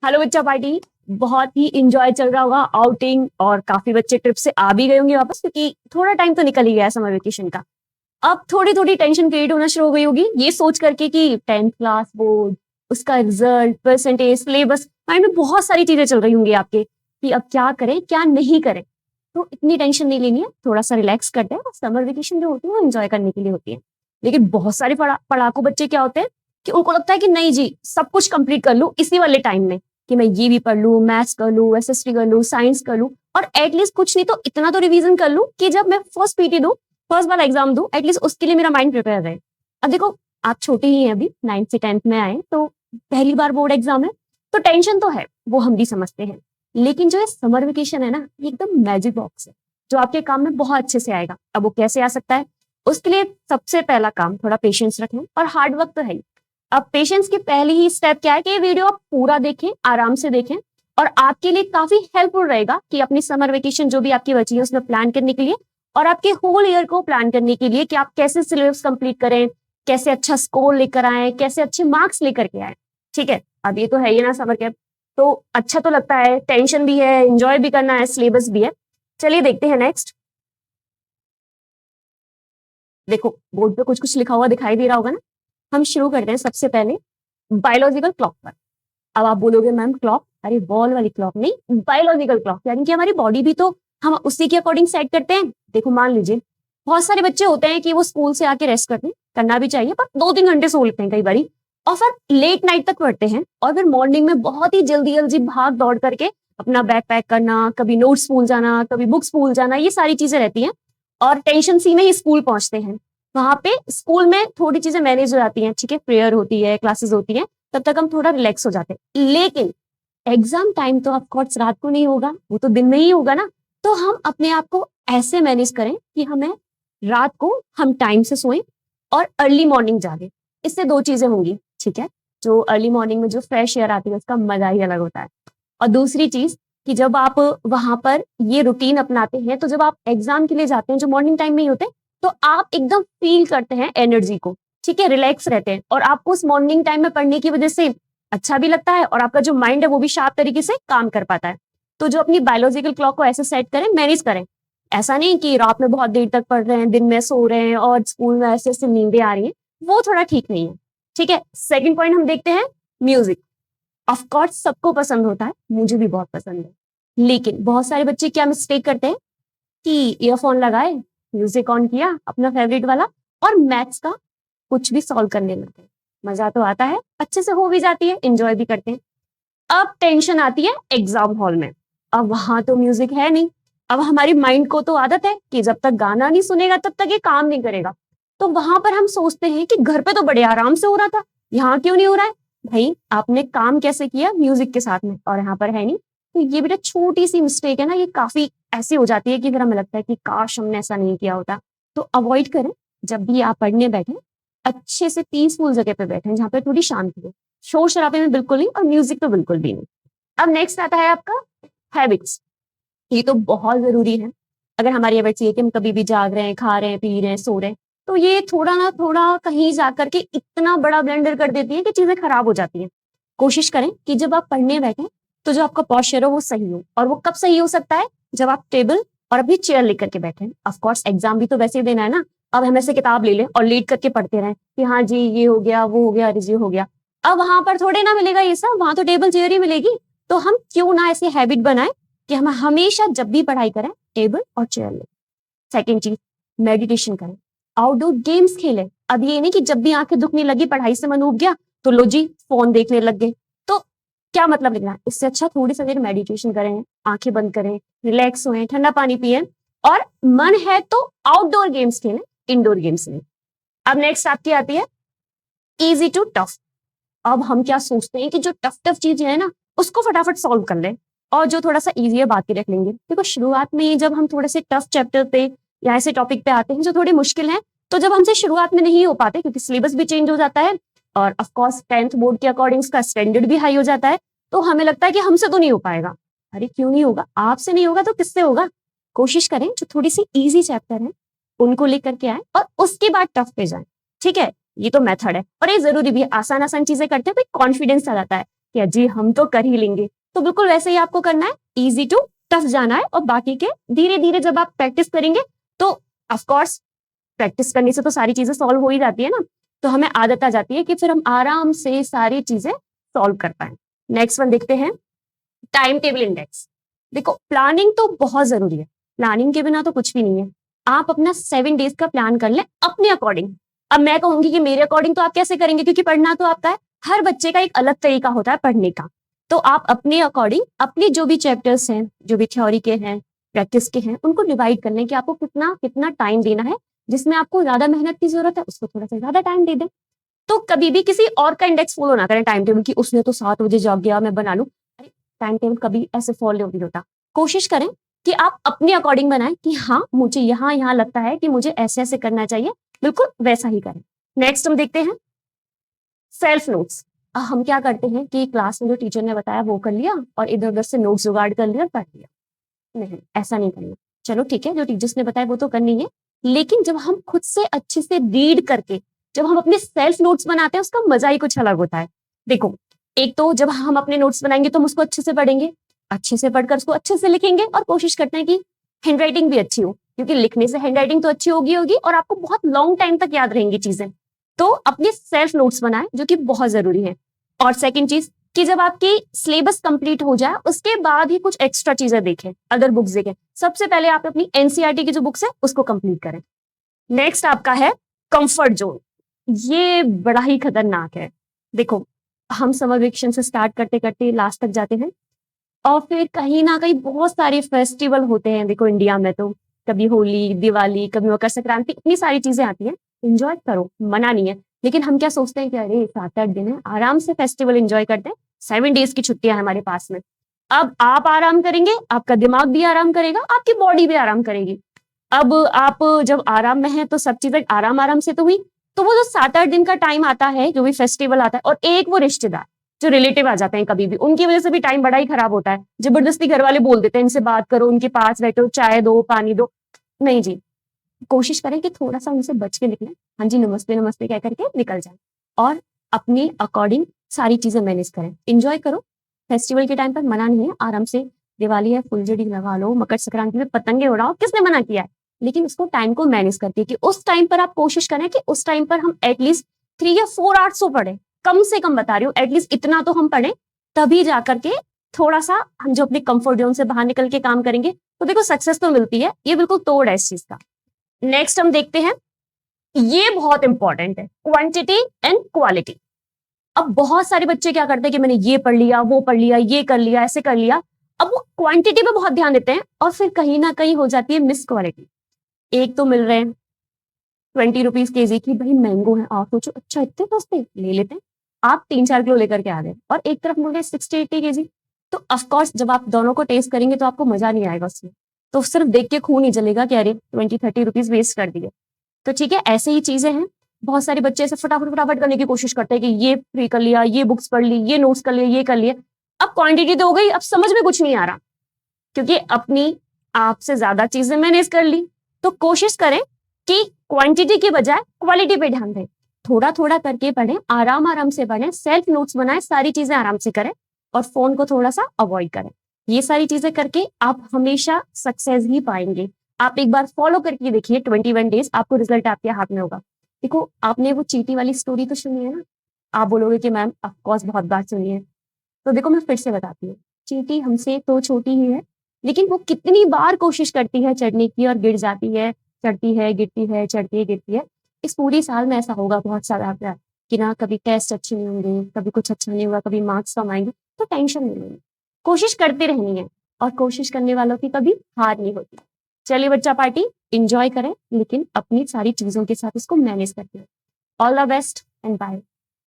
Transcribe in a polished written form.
Hello बच्चा party. बहुत ही enjoy चल रहा होगा आउटिंग, और काफी बच्चे ट्रिप से आ भी गए होंगे वापस, क्योंकि थोड़ा टाइम तो निकल ही गया समर वेकेशन का। अब थोड़ी थोड़ी टेंशन क्रिएट होना शुरू हो गई होगी ये सोच करके कि 10th क्लास बोर्ड, उसका रिजल्ट, परसेंटेज, सिलेबस, माइंड में बहुत सारी चीजें चल रही होंगी आपके कि अब क्या करें क्या नहीं करें। तो इतनी टेंशन नहीं लेनी है, थोड़ा सा रिलैक्स करते हैं। समर वेकेशन जो होती है वो एंजॉय करने के लिए होती है। लेकिन बहुत सारे पढ़ाकू बच्चे क्या होते हैं कि उनको लगता है कि नहीं जी, सब कुछ कंप्लीट कर लूं इसी वाले टाइम में, कि मैं ये भी पढ़ लूं, मैथ्स कर लूं, एसएसटी कर लूं, साइंस कर लूं, और एटलीस्ट कुछ नहीं तो इतना तो रिवीजन कर लूं कि जब मैं फर्स्ट पीटी दूं, फर्स्ट वाला एग्जाम दूं, एटलीस्ट उसके लिए मेरा माइंड प्रिपेयर रहे। अब देखो, आप छोटे ही हैं, अभी 9th से 10th में आए, तो पहली बार बोर्ड एग्जाम है, तो टेंशन तो है, वो हम भी समझते हैं। लेकिन जो ये समर वेकेशन है ना, ये एकदम मैजिक बॉक्स है जो आपके काम में बहुत अच्छे से आएगा। अब वो कैसे आ सकता है? उसके लिए सबसे पहला काम, थोड़ा पेशेंस रखें, और हार्ड वर्क तो है ही। अब पेशेंस की पहली ही स्टेप क्या है कि ये वीडियो आप पूरा देखें, आराम से देखें, और आपके लिए काफी हेल्पफुल रहेगा कि अपनी समर वेकेशन जो भी आपकी बची है उसमें प्लान करने के लिए, और आपके होल ईयर को प्लान करने के लिए कि आप कैसे सिलेबस कंप्लीट करें, कैसे अच्छा स्कोर लेकर आए, कैसे अच्छे मार्क्स लेकर के आए। ठीक है, अब ये तो है ही ना समर कैंप, तो अच्छा तो लगता है, टेंशन भी है, एंजॉय भी करना है, सिलेबस भी है। चलिए देखते हैं नेक्स्ट। देखो, बोर्ड पे कुछ कुछ लिखा हुआ दिखाई दे रहा होगा ना। हम शुरू करते हैं सबसे पहले बायोलॉजिकल क्लॉक पर। अब आप बोलोगे मैम क्लॉक, अरे बॉल वाली क्लॉक नहीं, बायोलॉजिकल क्लॉक, यानी कि हमारी बॉडी भी तो हम उसी के अकॉर्डिंग सेट करते हैं। देखो मान लीजिए, बहुत सारे बच्चे होते हैं कि वो स्कूल से आके रेस्ट करते हैं, करना भी चाहिए, पर 2-3 घंटे सो लेते हैं कई बारी, और फिर लेट नाइट तक पढ़ते हैं, और फिर मॉर्निंग में बहुत ही जल्दी जल्दी भाग दौड़ करके अपना बैग पैक करना, कभी नोट्स भूल जाना, कभी बुक्स भूल जाना, ये सारी चीजें रहती हैं, और टेंशन सी में ही स्कूल पहुंचते हैं। वहां पे स्कूल में थोड़ी चीजें मैनेज हो जाती हैं, ठीक है, प्रेयर होती है, क्लासेस होती हैं, तब तक हम थोड़ा रिलैक्स हो जाते हैं। लेकिन एग्जाम टाइम तो ऑफकोर्स रात को नहीं होगा, वो तो दिन में ही होगा ना। तो हम अपने आप को ऐसे मैनेज करें कि हमें रात को हम टाइम से सोएं और अर्ली मॉर्निंग जागे। इससे दो चीजें होंगी, ठीक है। जो अर्ली मॉर्निंग में जो फ्रेश एयर आती है उसका मजा ही अलग होता है। और दूसरी चीज कि जब आप वहां पर ये रूटीन अपनाते हैं, तो जब आप एग्जाम के लिए जाते हैं जो मॉर्निंग टाइम में ही होते हैं, तो आप एकदम फील करते हैं एनर्जी को, ठीक है, रिलैक्स रहते हैं, और आपको उस मॉर्निंग टाइम में पढ़ने की वजह से अच्छा भी लगता है, और आपका जो माइंड है वो भी शार्प तरीके से काम कर पाता है। तो जो अपनी बायोलॉजिकल क्लॉक को ऐसे सेट करें, मैनेज करें। ऐसा नहीं कि रात में बहुत देर तक पढ़ रहे हैं, दिन में सो रहे हैं, और स्कूल में ऐसे ऐसे नींदें आ रही हैं, वो थोड़ा ठीक नहीं है। ठीक है, सेकंड पॉइंट हम देखते हैं, म्यूजिक। ऑफ कोर्स सबको पसंद होता है, मुझे भी बहुत पसंद है, लेकिन बहुत सारे बच्चे क्या मिस्टेक करते हैं कि ईयरफोन लगाए, म्यूजिक ऑन किया अपना फेवरेट वाला, और मैथ्स का कुछ भी सॉल्व करने लगते हैं। मजा तो आता है, अच्छे से हो भी जाती है, एंजॉय भी करते हैं। अब टेंशन आती है एग्जाम हॉल में। अब वहां तो म्यूजिक है नहीं। अब हमारी माइंड को तो आदत है कि जब तक गाना नहीं सुनेगा तब तक ये काम नहीं करेगा। तो वहां पर हम सोचते हैं कि घर पे तो बड़े आराम से हो रहा था, यहाँ क्यों नहीं हो रहा है? भाई आपने काम कैसे किया म्यूजिक के साथ में, और यहाँ पर है नहीं। तो ये बेटा छोटी सी मिस्टेक है ना, ये काफी ऐसी हो जाती है कि फिर हमें लगता है कि काश हमने ऐसा नहीं किया होता। तो अवॉइड करें, जब भी आप पढ़ने बैठे अच्छे से पीसफुल जगह पे बैठे जहाँ पे थोड़ी शांति हो। शोर शराबे में बिल्कुल नहीं, और म्यूजिक तो बिल्कुल भी नहीं। अब नेक्स्ट आता है आपका हैबिट्स। ये तो बहुत जरूरी है। अगर हमारी हैबिट्स ये कि हम कभी भी जाग रहे हैं, खा रहे हैं, पी रहे हैं, सो रहे हैं, तो ये थोड़ा ना थोड़ा कहीं जाकर के इतना बड़ा ब्लेंडर कर देती है कि चीजें खराब हो जाती हैं। कोशिश करें कि जब आप पढ़ने बैठे तो जो आपका पॉस्चर हो वो सही हो, और वो कब सही हो सकता है? जब आप टेबल और अपनी चेयर लेकर के बैठे। ऑफकोर्स एग्जाम भी तो वैसे ही देना है ना। अब हम ऐसे किताब ले लें और लेट करके पढ़ते रहें कि हाँ जी ये हो गया, वो हो गया, ये हो गया। अब वहां पर थोड़े ना मिलेगा ये सब, वहां तो टेबल चेयर ही मिलेगी। तो हम क्यों ना ऐसी हैबिट बनाए कि हम हमेशा जब भी पढ़ाई करें टेबल और चेयर लें। सेकेंड चीज, मेडिटेशन करें, आउटडोर गेम्स खेलें। अब ये नहीं कि जब भी आंखें दुखने लगी, पढ़ाई से मन उब गया, तो लो जी फोन देखने लग गए। तो क्या मतलब लिखना है? इससे अच्छा थोड़ी सी देर मेडिटेशन करें, आंखें बंद करें, रिलैक्स होएं, ठंडा पानी पिए, और मन है तो आउटडोर गेम्स खेलें, इंडोर गेम्स नहीं। अब नेक्स्ट आपकी आती है इजी टू टफ। अब हम क्या सोचते हैं कि जो टफ टफ चीजें है ना उसको फटाफट सॉल्व कर ले, और जो थोड़ा सा इजी है बाकी रख लेंगे। देखो शुरुआत में ही जब हम थोड़े से टफ चैप्टर पे या ऐसे टॉपिक पे आते हैं जो थोड़ी मुश्किल है, तो जब हमसे शुरुआत में नहीं हो पाते क्योंकि सिलेबस भी चेंज हो जाता है, और ऑफ कोर्स 10th बोर्ड के अकॉर्डिंग उसका स्टैंडर्ड भी हाई हो जाता है, तो हमें लगता है कि हमसे तो नहीं हो पाएगा। अरे क्यों नहीं होगा? आपसे नहीं होगा तो किससे होगा? कोशिश करें जो थोड़ी सी इजी चैप्टर है उनको लेकर के आए, और उसके बाद टफ पे जाए। ठीक है, ये तो मेथड है, और ये जरूरी भी है। आसान आसान चीजें करते हैं तो कॉन्फिडेंस आ जाता है कि जी हम तो कर ही लेंगे। तो बिल्कुल वैसे ही आपको करना है, इजी टू टफ जाना है, और बाकी के धीरे धीरे जब आप प्रैक्टिस करेंगे तो ऑफ कोर्स प्रैक्टिस करने से तो सारी चीजें सॉल्व हो ही जाती है ना, तो हमें आदत आ जाती है कि फिर हम आराम से सारी चीजें सॉल्व कर पाए। नेक्स्ट वन देखते हैं, टाइम टेबल इंडेक्स। देखो प्लानिंग तो बहुत जरूरी है, प्लानिंग के बिना तो कुछ भी नहीं है। आप अपना 7 डेज का प्लान कर लें अपने अकॉर्डिंग। अब मैं कहूंगी कि मेरे अकॉर्डिंग तो आप कैसे करेंगे, क्योंकि पढ़ना तो आपका है, हर बच्चे का एक अलग तरीका होता है पढ़ने का। तो आप अपने अकॉर्डिंग अपने जो भी चैप्टर्स हैं, जो भी थ्योरी के हैं, प्रैक्टिस के हैं, उनको डिवाइड कर लें कि आपको कितना कितना टाइम देना है। जिसमें आपको ज्यादा मेहनत की जरूरत है उसको थोड़ा सा ज्यादा टाइम दे दें। तो कभी भी किसी और का इंडेक्स फॉलो ना करें टाइम टेबल की, उसने तो 7 बजे जाग गया मैं बना लूं। अरे टाइम टेबल कभी ऐसे फॉलो नहीं होता। कोशिश करें कि आप अपने अकॉर्डिंग बनाएं कि हाँ मुझे यहाँ यहाँ लगता है कि मुझे ऐसे ऐसे करना चाहिए, बिल्कुल वैसा ही करें। नेक्स्ट हम देखते हैं सेल्फ नोट्स। हम क्या करते हैं कि क्लास में जो टीचर ने बताया वो कर लिया और इधर उधर से नोट्स जुगाड़ कर लिया और पढ़ लिया। नहीं, ऐसा नहीं करना। चलो ठीक है, जो टीचर्स ने बताया वो तो करनी है, लेकिन जब हम खुद से अच्छे से रीड करके जब हम अपने सेल्फ नोट्स बनाते हैं उसका मजा ही कुछ अलग होता है। देखो एक तो जब हम अपने नोट्स बनाएंगे तो हम उसको अच्छे से पढ़ेंगे, अच्छे से पढ़कर उसको अच्छे से लिखेंगे, और कोशिश करते हैं कि हैंडराइटिंग भी अच्छी हो, क्योंकि लिखने से हैंडराइटिंग तो अच्छी होगी होगी और आपको बहुत लॉन्ग टाइम तक याद रहेंगी चीजें। तो अपने सेल्फ नोट्स बनाएं जो कि बहुत जरूरी है। और सेकंड चीज कि जब आपकी सिलेबस कंप्लीट हो जाए उसके बाद ही कुछ एक्स्ट्रा चीजें देखें, अदर बुक्स देखें। सबसे पहले आप अपनी एनसीईआरटी की जो बुक्स है उसको कंप्लीट करें। नेक्स्ट आपका है कंफर्ट जोन। ये बड़ा ही खतरनाक है। देखो हम समर वेकेशन से स्टार्ट करते करते लास्ट तक जाते हैं, और फिर कहीं ना कहीं बहुत सारे फेस्टिवल होते हैं। देखो इंडिया में तो कभी होली, दिवाली, कभी मकर संक्रांति, इतनी सारी चीजें आती हैं। एंजॉय करो, मना नहीं है, लेकिन हम क्या सोचते हैं कि अरे 7-8 दिन है, आराम से फेस्टिवल एंजॉय करते हैं, 7 डेज की छुट्टियां है हमारे पास में। अब आप आराम करेंगे, आपका दिमाग भी आराम करेगा, आपकी बॉडी भी आराम करेगी। अब आप जब आराम में हैं तो सब चीजें आराम आराम से तो हुई। तो वो जो 7-8 दिन का टाइम आता है, जो भी फेस्टिवल आता है, और एक वो रिश्तेदार जो रिलेटिव आ जाते हैं कभी भी, उनकी वजह से भी टाइम बड़ा ही खराब होता है। जबरदस्ती घर वाले बोल देते हैं इनसे बात करो, उनके पास बैठो, चाय दो, पानी दो। नहीं जी, कोशिश करें कि थोड़ा सा उनसे बच के निकलें। हाँ जी, नमस्ते नमस्ते कह करके निकल जाए, और अपने अकॉर्डिंग सारी चीजें मैनेज करें। एंजॉय करो, फेस्टिवल के टाइम पर मना नहीं है, आराम से दिवाली है फुलझड़ी लगा लो, मकर संक्रांति में पतंगे उड़ाओ, किसने मना किया है। लेकिन उसको टाइम को मैनेज करके कि उस टाइम पर आप कोशिश करें कि उस टाइम पर हम एटलीस्ट 3 या 4 आवर्स तो पढ़े, कम से कम बता रही हूँ, एटलीस्ट इतना तो हम पढ़े। तभी जाकर के थोड़ा सा हम जो अपने कंफर्ट जोन से बाहर निकल के काम करेंगे तो देखो सक्सेस तो मिलती है। ये बिल्कुल तोड़ है इस चीज का। नेक्स्ट हम देखते हैं, ये बहुत इंपॉर्टेंट है, क्वांटिटी एंड क्वालिटी। अब बहुत सारे बच्चे क्या करते हैं कि मैंने ये पढ़ लिया, वो पढ़ लिया, ये कर लिया, ऐसे कर लिया। अब वो क्वांटिटी पे बहुत ध्यान देते हैं और फिर कहीं ना कहीं हो जाती है मिस क्वालिटी। एक तो मिल रहे हैं 20 रुपीज केजी की, भाई मैंगो है, आप सोचो अच्छा इतने सस्ते, ले लेते हैं। आप 3-4 किलो लेकर के आ गए, और एक तरफ मिल रहे 60-80 केजी। तो ऑफकोर्स जब आप दोनों को टेस्ट करेंगे तो आपको मजा नहीं आएगा उसमें, तो सिर्फ देख के खून नहीं जलेगा कि अरे 20-30 रुपीज वेस्ट कर दिए। तो ठीक है, ऐसे ही चीजें हैं। बहुत सारे बच्चे ऐसे फटाफट फटाफट करने की कोशिश करते हैं कि ये फ्री कर लिया, ये बुक्स पढ़ ली, ये नोट्स कर लिए, ये कर लिए। अब क्वांटिटी तो हो गई, अब समझ में कुछ नहीं आ रहा, क्योंकि अपनी आपसे ज्यादा चीजें मैनेज कर ली। तो कोशिश करें कि क्वांटिटी की बजाय क्वालिटी पे ध्यान दें, थोड़ा थोड़ा करके पढ़ें, आराम आराम से पढ़ें, सेल्फ नोट्स बनाएं, सारी चीजें आराम से करें, और फोन को थोड़ा सा अवॉइड करें। ये सारी चीजें करके आप हमेशा सक्सेस ही पाएंगे। आप एक बार फॉलो करके देखिए, 21 डेज, आपको रिजल्ट आपके हाथ में होगा। देखो आपने वो चीटी वाली स्टोरी तो सुनी है ना, आप बोलोगे कि मैम ऑफकोर्स बहुत बार सुनी है। तो देखो मैं फिर से बताती हूँ, चींटी हमसे तो छोटी ही है, लेकिन वो कितनी बार कोशिश करती है चढ़ने की और गिर जाती है, चढ़ती है गिरती है, चढ़ती है गिरती है। इस पूरी साल में ऐसा होगा बहुत सारा बार कि ना कभी टेस्ट अच्छे नहीं होंगे, कभी कुछ अच्छा नहीं होगा, कभी मार्क्स कम आएंगे। तो टेंशन नहीं लेनी, कोशिश करते रहनी है, और कोशिश करने वालों की कभी हार नहीं होती। चलिए बच्चा पार्टी, इंजॉय करें, लेकिन अपनी सारी चीजों के साथ इसको मैनेज करते हैं। All the best and bye.